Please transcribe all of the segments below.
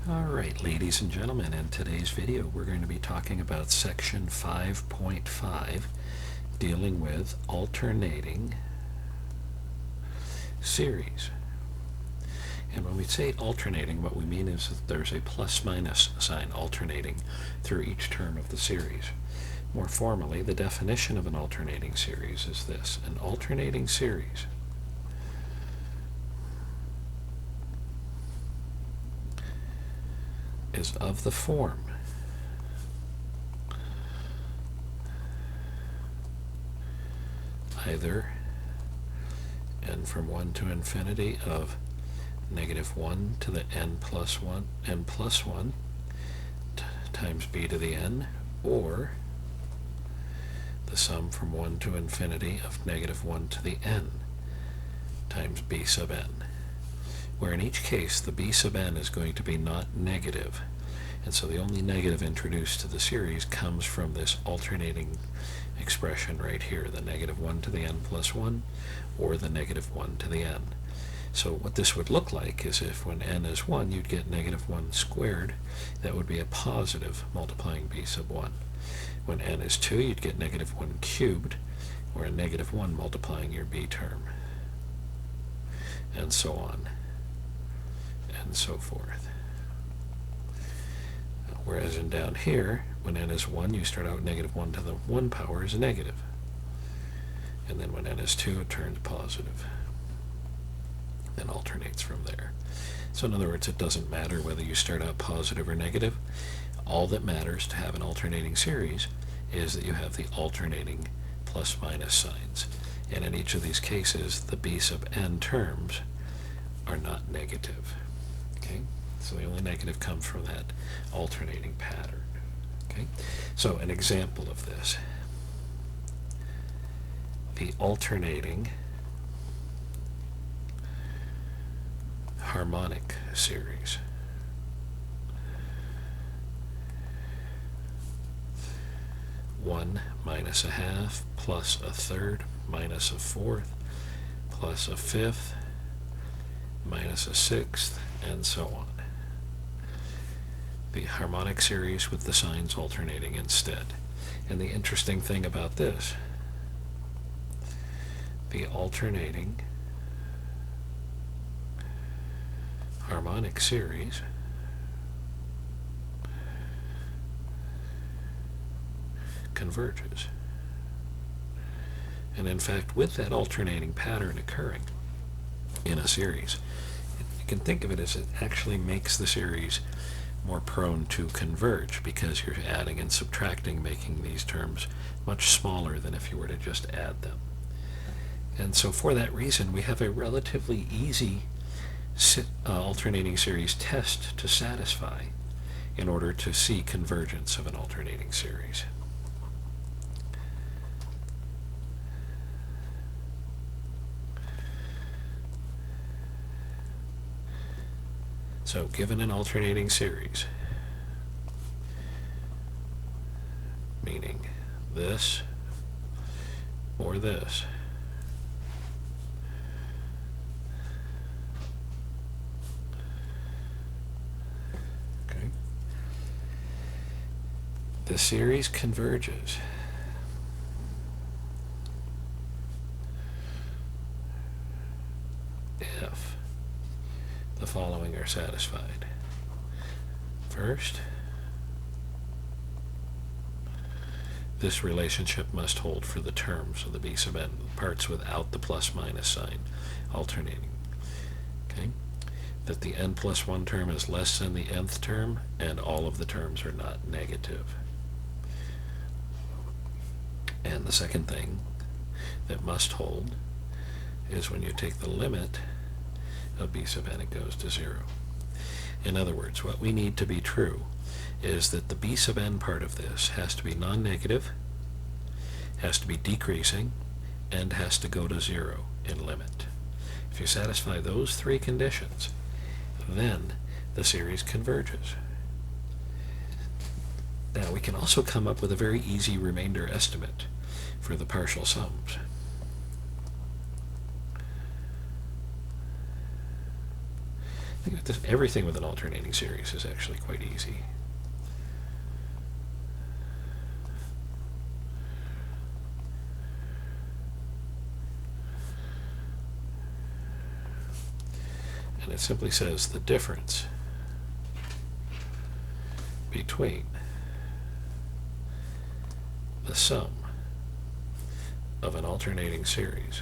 Alright, ladies and gentlemen, in today's video we're going to be talking about section 5.5, dealing with alternating series. And when we say alternating, what we mean is that there's a plus-minus sign alternating through each term of the series. More formally, the definition of an alternating series is this: an alternating series is of the form either n from 1 to infinity of -1 to the n plus 1 times b to the n, or the sum from 1 to infinity of -1 to the n times b sub n, where in each case the b sub n is going to be not negative, and so the only negative introduced to the series comes from this alternating expression right here, the -1 to the n plus 1 or the -1 to the n. So what this would look like is if when n is 1 you'd get -1 squared. That would be a positive multiplying b sub 1. When n is 2 you'd get -1 cubed, or a -1 multiplying your b term, and so on and so forth. Whereas in down here, when n is 1, you start out -1 to the 1 power is negative. And then when n is 2, it turns positive and alternates from there. So in other words, it doesn't matter whether you start out positive or negative. All that matters to have an alternating series is that you have the alternating plus-minus signs. And in each of these cases, the b sub n terms are not negative. Okay? So the only negative comes from that alternating pattern. Okay? So an example of this: the alternating harmonic series. One minus a half plus a third minus a fourth plus a fifth minus a sixth, and so on. The harmonic series with the signs alternating instead. And the interesting thing about this, the alternating harmonic series converges. And in fact, with that alternating pattern occurring in a series, you can think of it as it actually makes the series more prone to converge, because you're adding and subtracting, making these terms much smaller than if you were to just add them. And so for that reason, we have a relatively easy alternating series test to satisfy in order to see convergence of an alternating series. So given an alternating series, meaning this or this, okay, the series converges if the following are satisfied. First, this relationship must hold for the terms of the b sub n, parts without the plus-minus sign alternating. Okay? That the n plus 1 term is less than the nth term, and all of the terms are not negative. And the second thing that must hold is when you take the limit of b sub n, it goes to 0. In other words, what we need to be true is that the b sub n part of this has to be non-negative, has to be decreasing, and has to go to 0 in limit. If you satisfy those three conditions, then the series converges. Now we can also come up with a very easy remainder estimate for the partial sums. Everything with an alternating series is actually quite easy. And it simply says the difference between the sum of an alternating series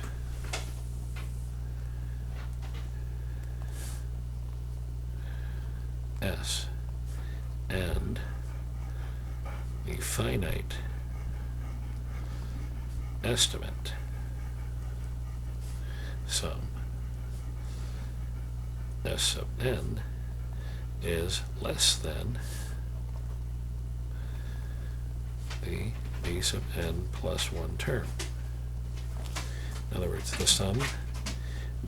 S and the finite estimate sum S sub n is less than the b sub n plus 1 term. In other words, the sum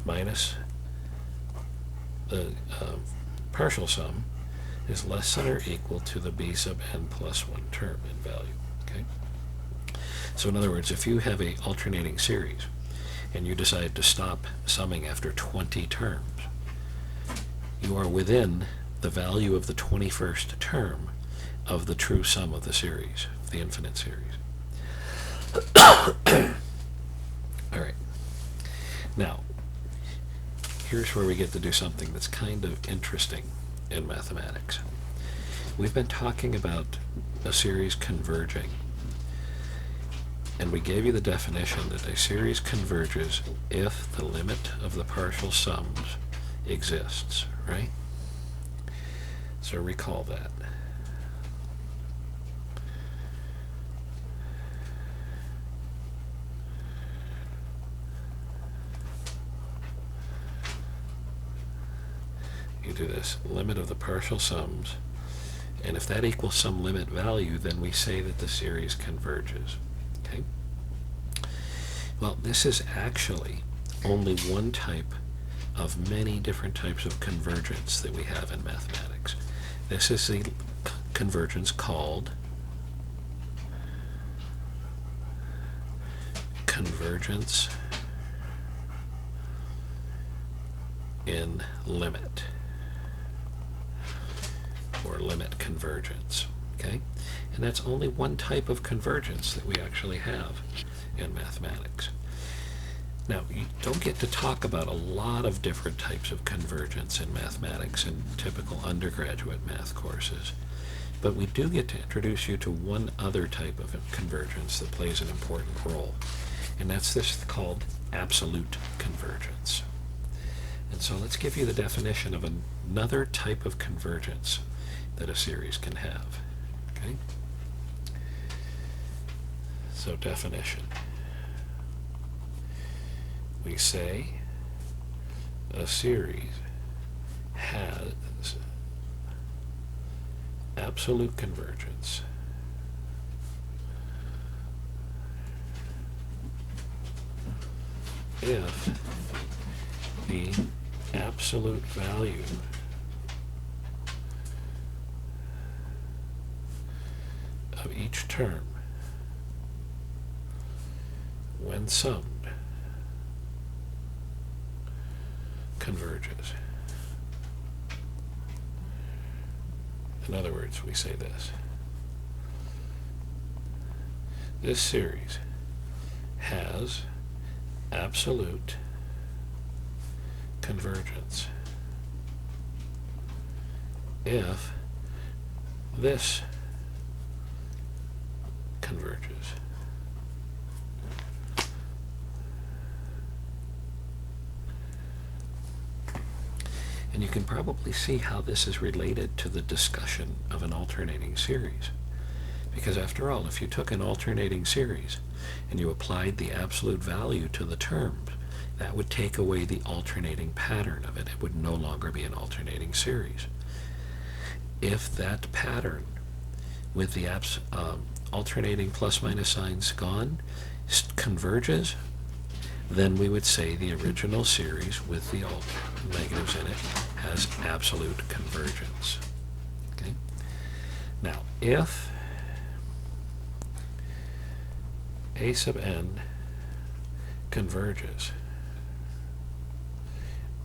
minus the partial sum is less than or equal to the b sub n plus 1 term in value. Okay? So in other words, if you have an alternating series and you decide to stop summing after 20 terms, you are within the value of the 21st term of the true sum of the series, the infinite series. All right. Now, here's where we get to do something that's kind of interesting in mathematics. We've been talking about a series converging, and we gave you the definition that a series converges if the limit of the partial sums exists, right? So recall that. You do this, limit of the partial sums, and if that equals some limit value, then we say that the series converges. Okay? Well, this is actually only one type of many different types of convergence that we have in mathematics. This is the convergence called convergence in limit, or limit convergence. Okay? And that's only one type of convergence that we actually have in mathematics. Now, you don't get to talk about a lot of different types of convergence in mathematics in typical undergraduate math courses, but we do get to introduce you to one other type of convergence that plays an important role, and that's this called absolute convergence. And so let's give you the definition of another type of convergence that a series can have. Okay? So definition. We say a series has absolute convergence if the absolute value of each term when summed converges. In other words, we say this. This series has absolute convergence if this converges. And you can probably see how this is related to the discussion of an alternating series. Because after all, if you took an alternating series and you applied the absolute value to the terms, that would take away the alternating pattern of it. It would no longer be an alternating series. If that pattern with the alternating plus minus signs gone converges, then we would say the original series with the negatives in it has absolute convergence. Okay? Now, if a sub n converges,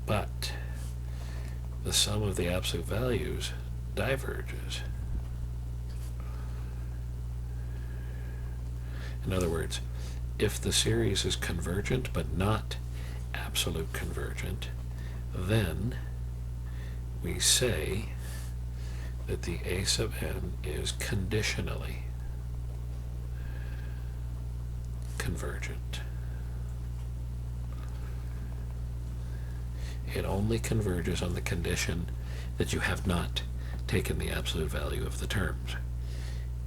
but the sum of the absolute values diverges. In other words, if the series is convergent but not absolute convergent, then we say that the A sub n is conditionally convergent. It only converges on the condition that you have not taken the absolute value of the terms,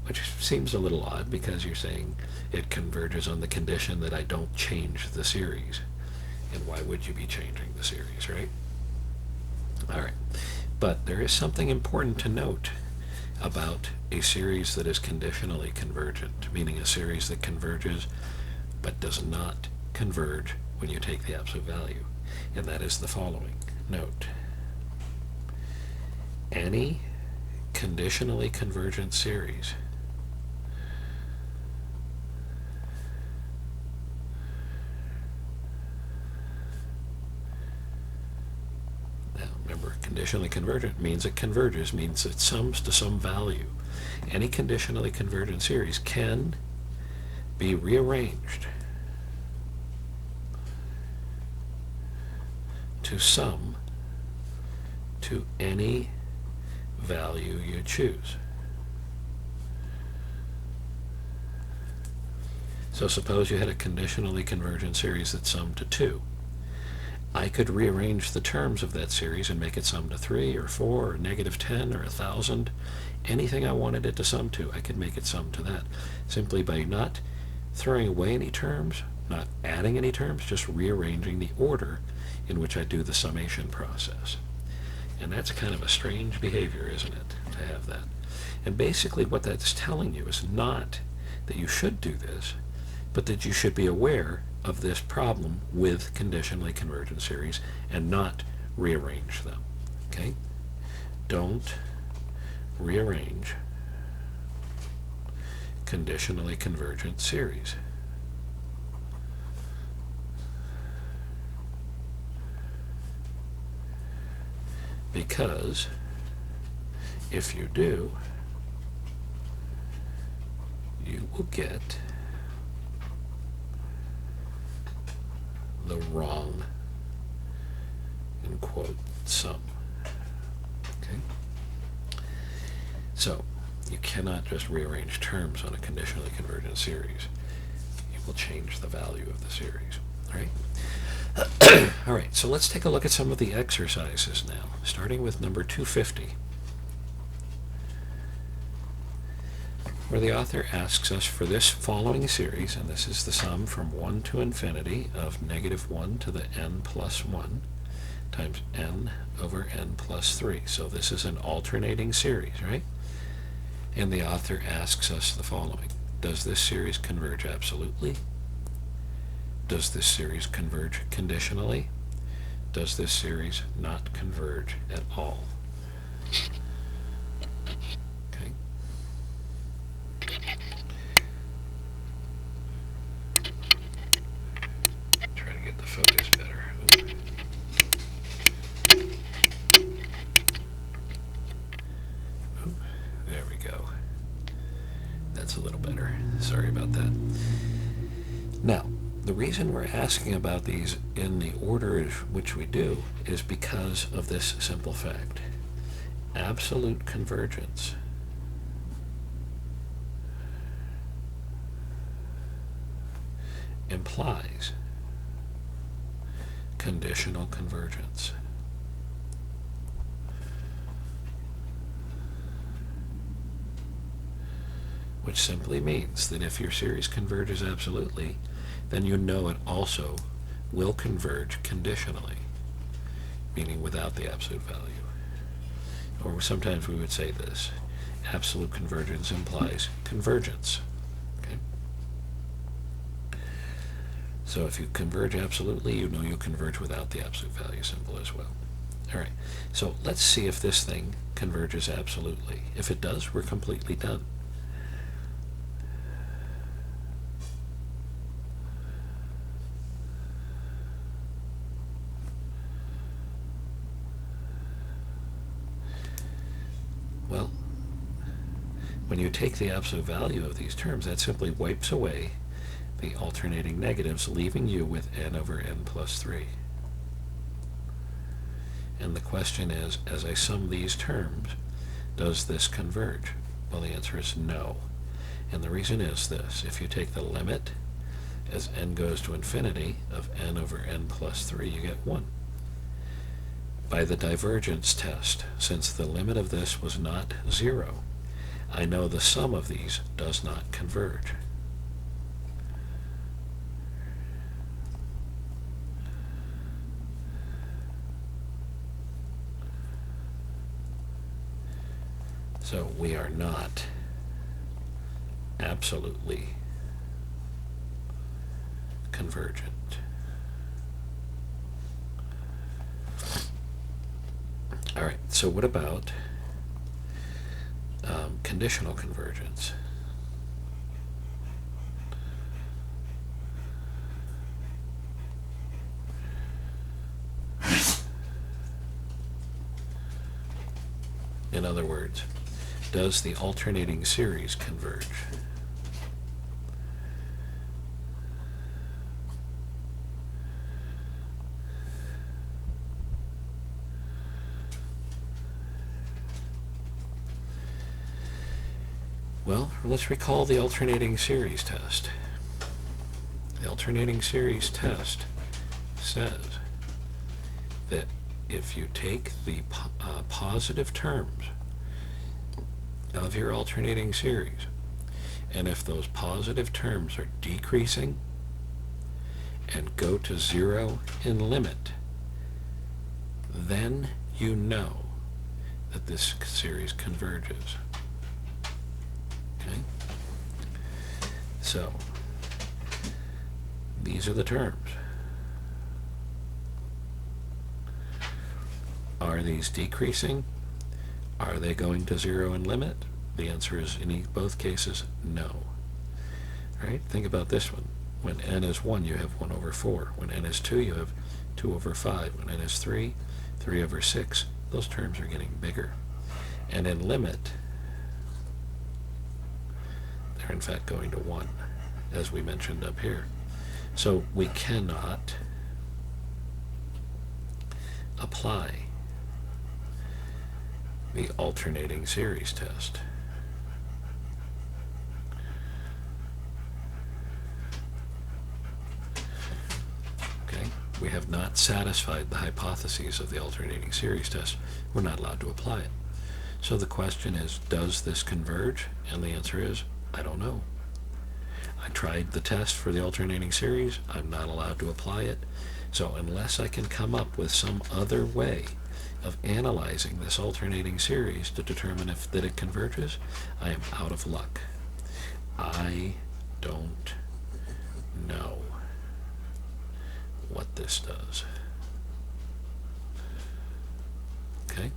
which seems a little odd because you're saying it converges on the condition that I don't change the series. And why would you be changing the series, right? All right. But there is something important to note about a series that is conditionally convergent, meaning a series that converges but does not converge when you take the absolute value. And that is the following. Note, any conditionally convergent series conditionally convergent means it converges, means it sums to some value. Any conditionally convergent series can be rearranged to sum to any value you choose. So suppose you had a conditionally convergent series that summed to 2. I could rearrange the terms of that series and make it sum to 3 or 4 or negative 10 or 1,000. Anything I wanted it to sum to, I could make it sum to that, simply by not throwing away any terms, not adding any terms, just rearranging the order in which I do the summation process. And that's kind of a strange behavior, isn't it, to have that? And basically what that's telling you is not that you should do this, but that you should be aware of this problem with conditionally convergent series and not rearrange them. Okay? Don't rearrange conditionally convergent series. Because if you do, you will get the wrong, in quote, sum. Okay? So, you cannot just rearrange terms on a conditionally convergent series. You will change the value of the series. All right? All right, so let's take a look at some of the exercises now, starting with number 250, where the author asks us for this following series, and this is the sum from 1 to infinity of negative 1 to the n plus 1 times n over n plus 3. So this is an alternating series, right? And the author asks us the following. Does this series converge absolutely? Does this series converge conditionally? Does this series not converge at all? Okay. Try to get the focus better. Ooh, there we go. That's a little better. Sorry about that. Now, the reason we're asking about these in the order in which we do is because of this simple fact. Absolute convergence implies conditional convergence. Which simply means that if your series converges absolutely, then you know it also will converge conditionally, meaning without the absolute value. Or sometimes we would say this, absolute convergence implies convergence. Okay? So if you converge absolutely, you know you'll converge without the absolute value symbol as well. All right, so let's see if this thing converges absolutely. If it does, we're completely done. when you take the absolute value of these terms, that simply wipes away the alternating negatives, leaving you with n over n plus 3. And the question is, as I sum these terms, does this converge? Well, the answer is no. And the reason is this. If you take the limit as n goes to infinity of n over n plus 3, you get 1. By the divergence test, since the limit of this was not 0, I know the sum of these does not converge. So we are not absolutely convergent. All right, so what about conditional convergence? In other words, does the alternating series converge? Well, let's recall the alternating series test. The alternating series test says that if you take the positive terms of your alternating series, and if those positive terms are decreasing and go to 0 in limit, then you know that this series converges. Okay? So, these are the terms. Are these decreasing? Are they going to 0 in limit? The answer is, in both cases, no. All right? Think about this one. When n is 1, you have 1 over 4. When n is 2, you have 2 over 5. When n is 3, 3 over 6. Those terms are getting bigger. And in limit, they're in fact going to 1, as we mentioned up here. So we cannot apply the alternating series test. Okay? We have not satisfied the hypotheses of the alternating series test. We're not allowed to apply it. So the question is, does this converge? And the answer is, I don't know. I tried the test for the alternating series. I'm not allowed to apply it. So unless I can come up with some other way of analyzing this alternating series to determine if that it converges, I am out of luck. I don't know what this does. Okay?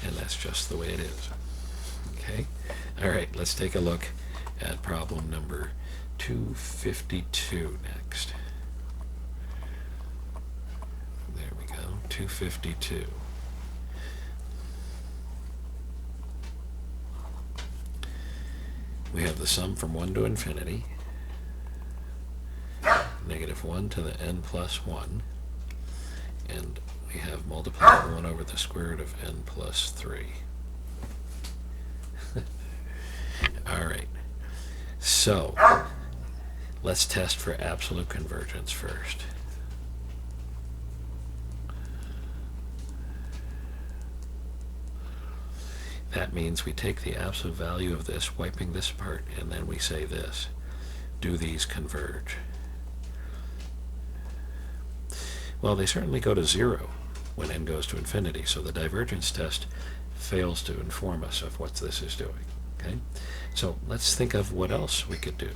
And that's just the way it is. Okay? All right, let's take a look at problem number 252 next. There we go, 252. We have the sum from 1 to infinity, negative 1 to the n plus 1, and we have multiplied 1 over the square root of n plus 3. All right, so let's test for absolute convergence first. That means we take the absolute value of this, wiping this apart, and then we say this. Do these converge? Well, they certainly go to 0 when n goes to infinity, so the divergence test fails to inform us of what this is doing. Okay? So let's think of what else we could do.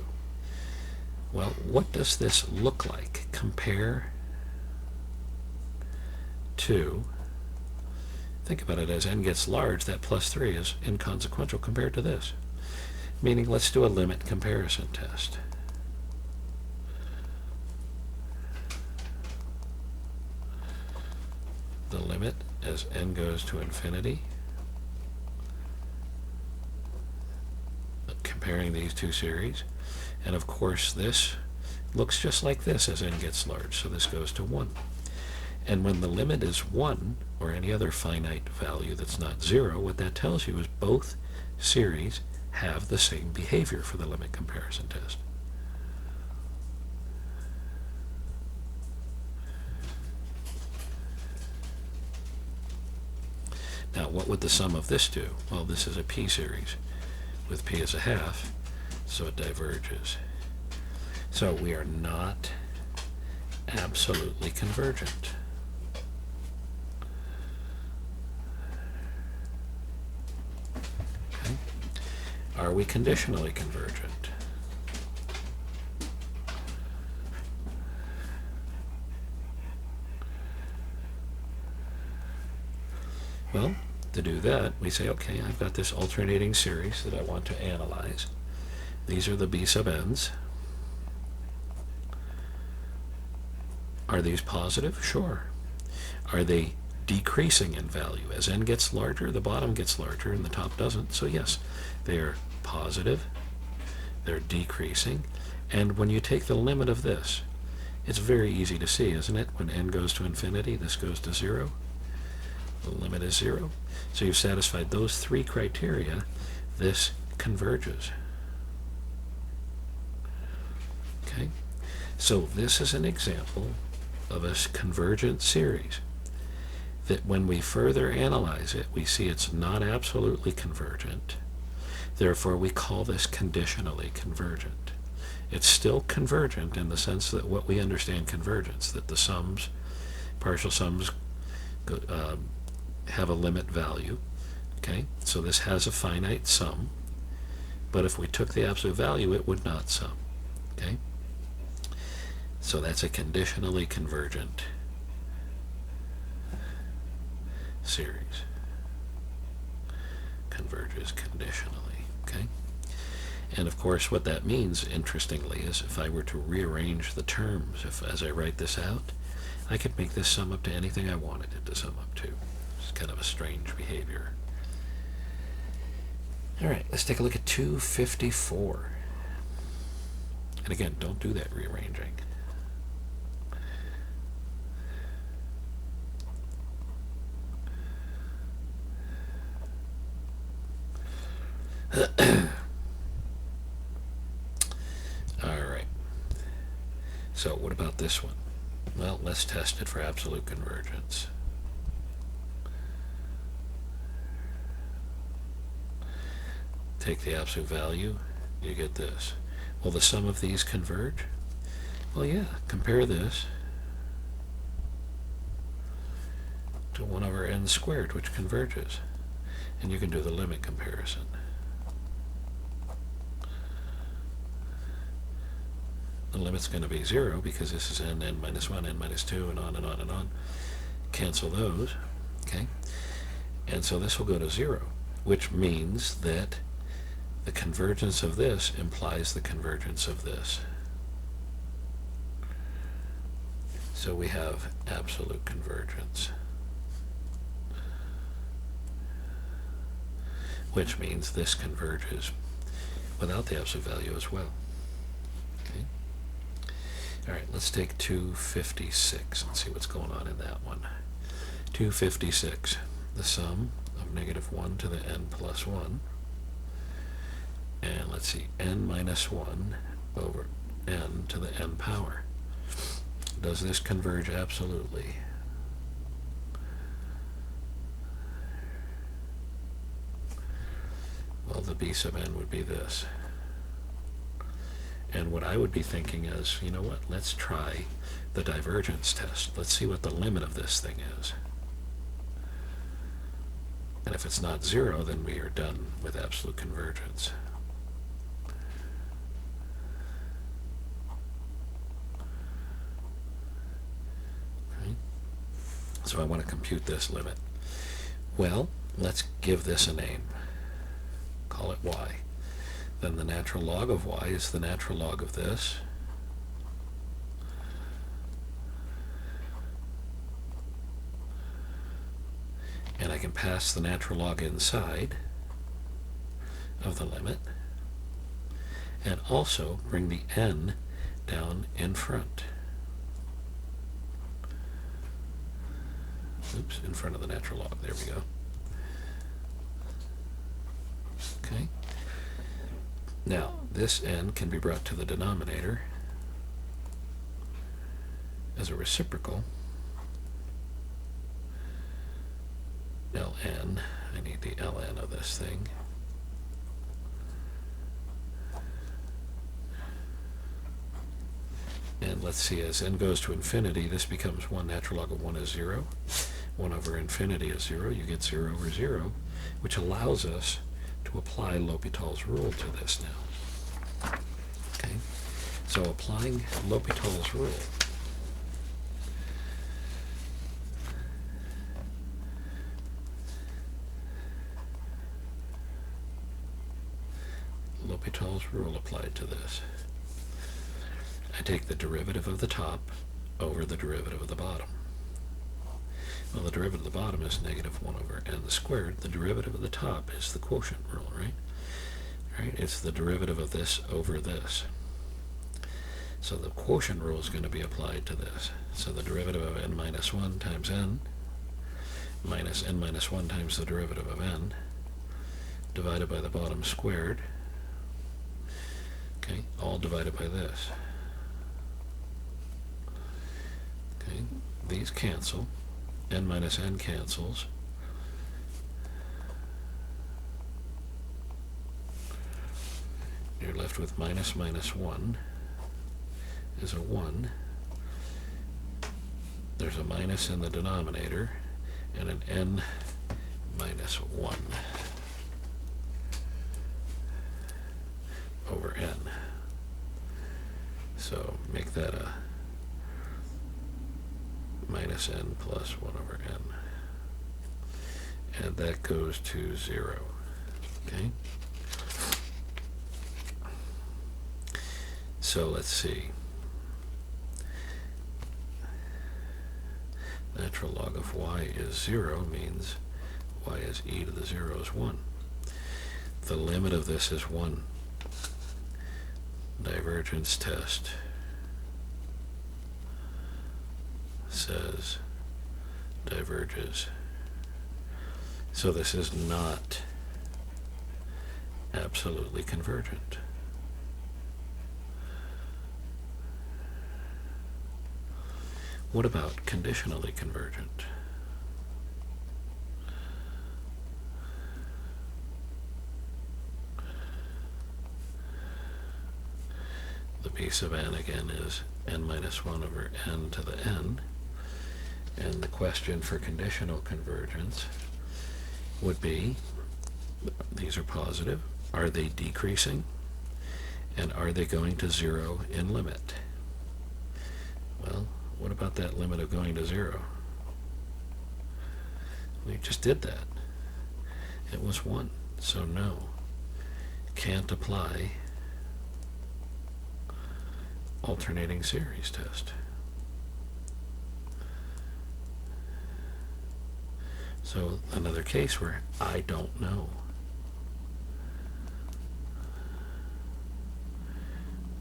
Well, what does this look like? Compare to, think about it, as n gets large, that plus 3 is inconsequential compared to this. Meaning, let's do a limit comparison test. The limit as n goes to infinity comparing these two series. And of course this looks just like this as n gets large, so this goes to 1. And when the limit is 1, or any other finite value that's not 0, what that tells you is both series have the same behavior for the limit comparison test. Now, what would the sum of this do? Well, this is a p-series with p as a half, so it diverges. So we are not absolutely convergent. Okay. Are we conditionally convergent? Well, to do that, we say, okay, I've got this alternating series that I want to analyze. These are the b sub n's. Are these positive? Sure. Are they decreasing in value? As n gets larger, the bottom gets larger and the top doesn't. So yes, they are positive. They're decreasing. And when you take the limit of this, it's very easy to see, isn't it? When n goes to infinity, this goes to 0. The limit is 0. So you've satisfied those three criteria. This converges. Okay? So this is an example of a convergent series that when we further analyze it, we see it's not absolutely convergent. Therefore, we call this conditionally convergent. It's still convergent in the sense that what we understand convergence, that the sums, partial sums, have a limit value. Okay, so this has a finite sum, but if we took the absolute value, it would not sum. Okay, so that's a conditionally convergent series. Converges conditionally. Okay, and of course what that means, interestingly, is if I were to rearrange the terms, as I write this out, I could make this sum up to anything I wanted it to sum up to. It's kind of a strange behavior. All right, let's take a look at 254. And again, don't do that rearranging. All right. So what about this one? Well, let's test it for absolute convergence. Take the absolute value, you get this. Will the sum of these converge? Well, yeah, compare this to 1 over n squared, which converges. And you can do the limit comparison. The limit's going to be 0 because this is n minus 1, n minus 2, and on and on and on. Cancel those, okay? And so this will go to 0, which means that the convergence of this implies the convergence of this. So we have absolute convergence, which means this converges without the absolute value as well. Okay. All right, let's take 256 and see what's going on in that one. 256, the sum of negative 1 to the n plus 1. And let's see, n minus 1 over n to the n power. Does this converge absolutely? Well, the b sub n would be this. And what I would be thinking is, you know what, let's try the divergence test. Let's see what the limit of this thing is. And if it's not 0, then we are done with absolute convergence. So I want to compute this limit. Well, let's give this a name. Call it y. Then the natural log of y is the natural log of this. And I can pass the natural log inside of the limit. and also bring the n down in front. Oops, in front of the natural log. There we go. Okay. Now, this n can be brought to the denominator as a reciprocal. ln, I need the ln of this thing. And let's see, as n goes to infinity, this becomes 1. Natural log of 1 is 0. 1 over infinity is 0. You get 0 over 0, which allows us to apply L'Hopital's rule to this now. Okay, so applying L'Hopital's rule, L'Hopital's rule applied to this. I take the derivative of the top over the derivative of the bottom. Well, the derivative of the bottom is negative 1 over n squared. The derivative of the top is the quotient rule, right? Right? It's the derivative of this over this. So the quotient rule is going to be applied to this. So the derivative of n minus 1 times n minus n minus 1 times the derivative of n divided by the bottom squared. Okay, all divided by this. Okay, these cancel. N minus n cancels. You're left with minus minus 1 is a 1. There's a minus in the denominator and an n minus 1 over n. So make that a minus n plus 1 over n. And that goes to 0. Okay? So let's see. Natural log of y is 0 means y is e to the 0 is 1. The limit of this is 1. Divergence test says diverges. So this is not absolutely convergent. What about conditionally convergent? The b sub n again is n minus 1 over n to the n. And the question for conditional convergence would be, these are positive, are they decreasing? And are they going to 0 in limit? Well, what about that limit of going to 0? We just did that. It was 1, so no. Can't apply alternating series test. So another case where I don't know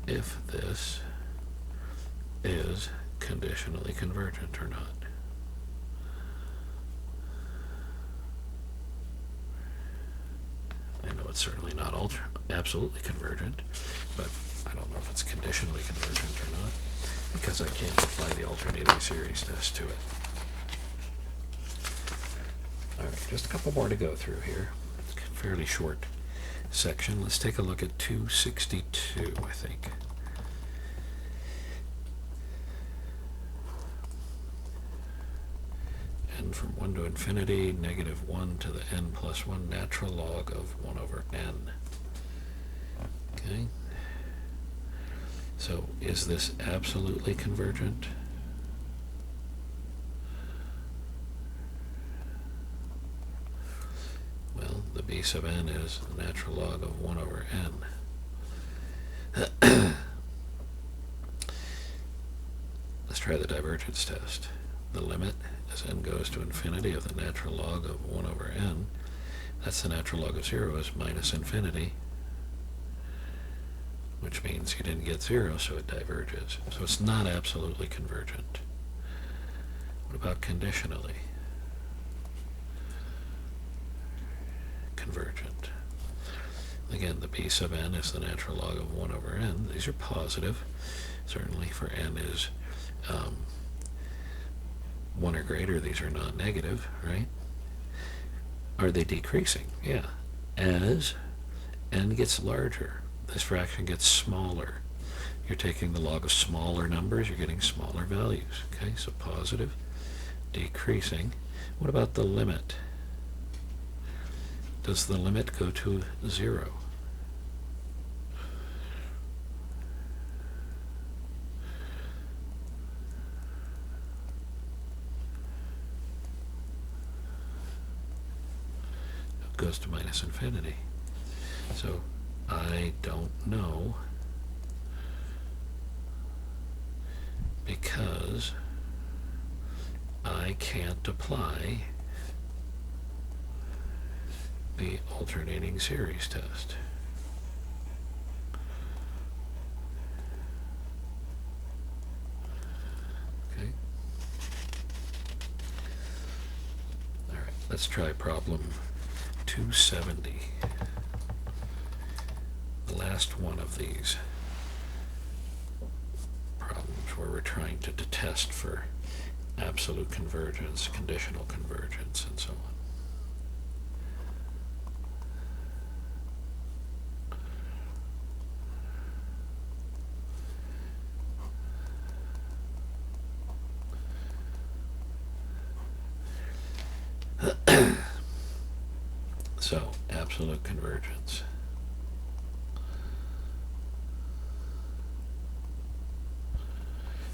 if this is conditionally convergent or not. I know it's certainly not absolutely convergent, but I don't know if it's conditionally convergent or not because I can't apply the alternating series test to it. All right, just a couple more to go through here. It's a fairly short section. Let's take a look at 262, I think. N from 1 to infinity, negative 1 to the n plus 1, natural log of 1 over n. Okay. So is this absolutely convergent? Well, the b sub n is the natural log of 1 over n. Let's try the divergence test. The limit as n goes to infinity of the natural log of 1 over n, that's the natural log of 0 is minus infinity. which means you didn't get 0, so it diverges. So it's not absolutely convergent. What about conditionally convergent? Again, the b sub n is the natural log of 1 over n. These are positive. Certainly for n is 1 or greater, these are non-negative, right? Are they decreasing? Yeah. As n gets larger, this fraction gets smaller. You're taking the log of smaller numbers, you're getting smaller values. Okay, so positive, decreasing. What about the limit? Does the limit go to 0? It goes to minus infinity. So I don't know, because I can't apply the alternating series test. Okay. All right, let's try problem 270. The last one of these problems where we're trying to test for absolute convergence, conditional convergence, and so on. So, absolute convergence.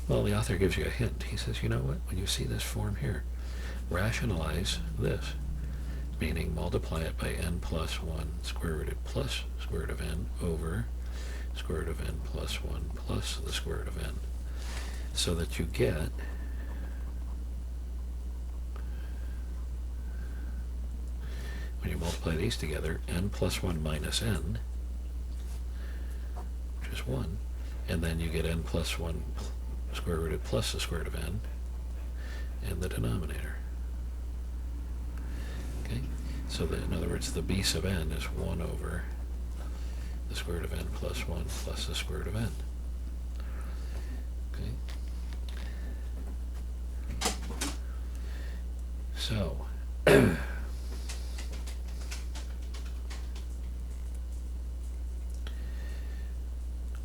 Well, the author gives you a hint. He says, you know what, when you see this form here, rationalize this, meaning multiply it by n plus 1 square rooted plus square root of n over square root of n plus 1 plus the square root of n, so that you get when you multiply these together, n plus 1 minus n, which is 1, and then you get n plus 1 square rooted plus the square root of n in the denominator. Okay, so that, in other words, the b sub n is 1 over the square root of n plus 1 plus the square root of n. Okay, so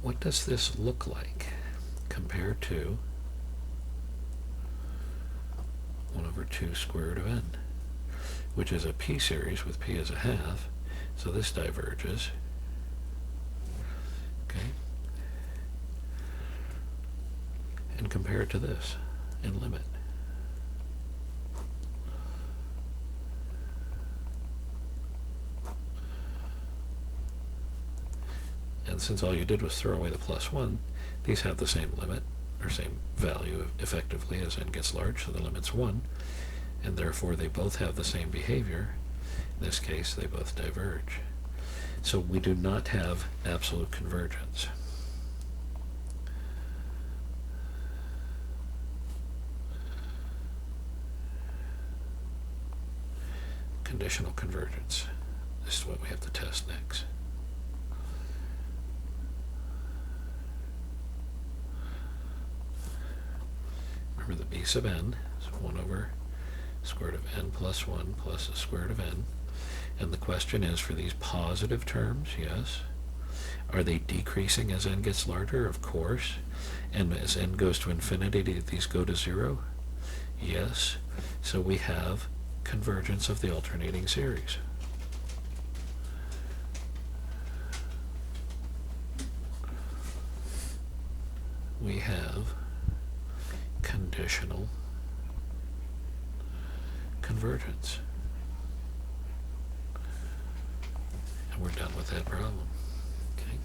what does this look like compared to 1 over 2 square root of n, which is a p-series with p as a half, so this diverges. Okay, and compare it to this in limit. And since all you did was throw away the plus 1, these have the same limit, or same value effectively as n gets large, so the limit's 1, and therefore they both have the same behavior. In this case, they both diverge. So we do not have absolute convergence. Conditional convergence. This is what we have to test next. Remember, the b sub n is 1 over square root of n plus 1 plus the square root of n. And the question is, for these positive terms, yes. Are they decreasing as n gets larger? Of course. And as n goes to infinity, do these go to 0? Yes. So we have convergence of the alternating series. We have conditional convergence. And we're done with that problem. Okay.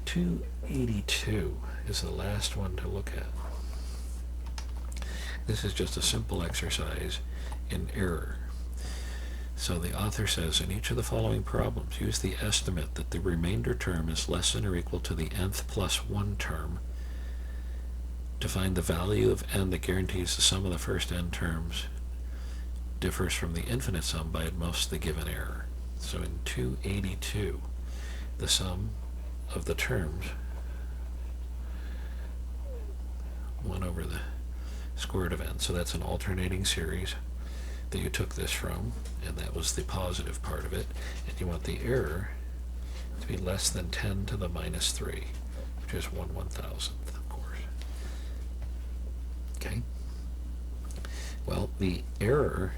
282 is the last one to look at. This is just a simple exercise in error. So the author says, in each of the following problems, use the estimate that the remainder term is less than or equal to the nth plus 1 term to find the value of n that guarantees the sum of the first n terms differs from the infinite sum by at most the given error. So in 282, the sum of the terms, 1 over the square root of n. So that's an alternating series that you took this from, and that was the positive part of it. And you want the error to be less than 10 to the minus 3, which is 1/1000th, of course. Okay? Well, the error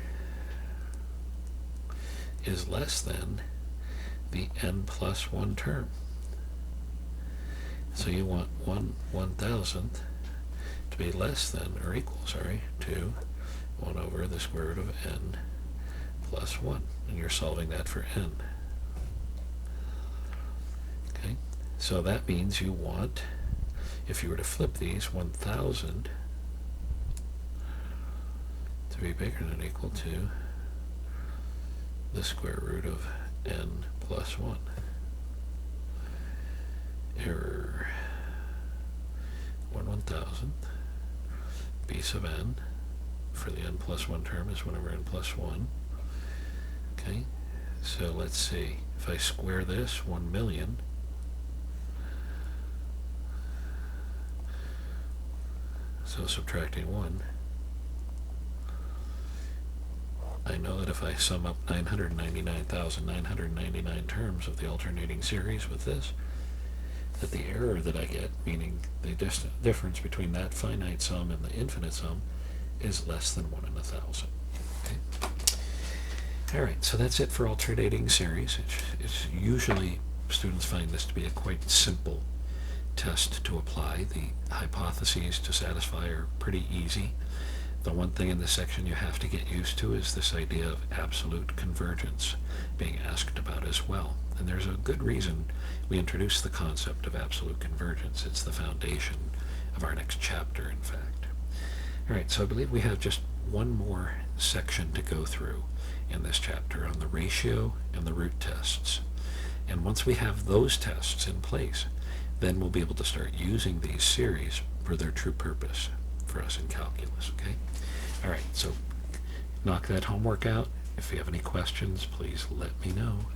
is less than the n plus 1 term. So you want 1/1000th to be less than, or equal, to 1 over the square root of n plus 1. And you're solving that for n. Okay? So that means you want, if you were to flip these, 1,000 to be bigger than or equal to the square root of n plus 1. Error 1/1000th, b sub n, for the n plus 1 term is 1 over n plus 1. Okay, so let's see, if I square this, 1,000,000, so subtracting 1, I know that if I sum up 999,999 terms of the alternating series with this, that the error that I get, meaning the difference between that finite sum and the infinite sum, is less than 1 in 1,000. Okay? All right, so that's it for alternating series. It's usually, students find this to be a quite simple test to apply. The hypotheses to satisfy are pretty easy. The one thing in this section you have to get used to is this idea of absolute convergence being asked about as well. And there's a good reason we introduced the concept of absolute convergence. It's the foundation of our next chapter, in fact. All right, so I believe we have just one more section to go through in this chapter on the ratio and the root tests. And once we have those tests in place, then we'll be able to start using these series for their true purpose for us in calculus, okay? All right, so knock that homework out. If you have any questions, please let me know.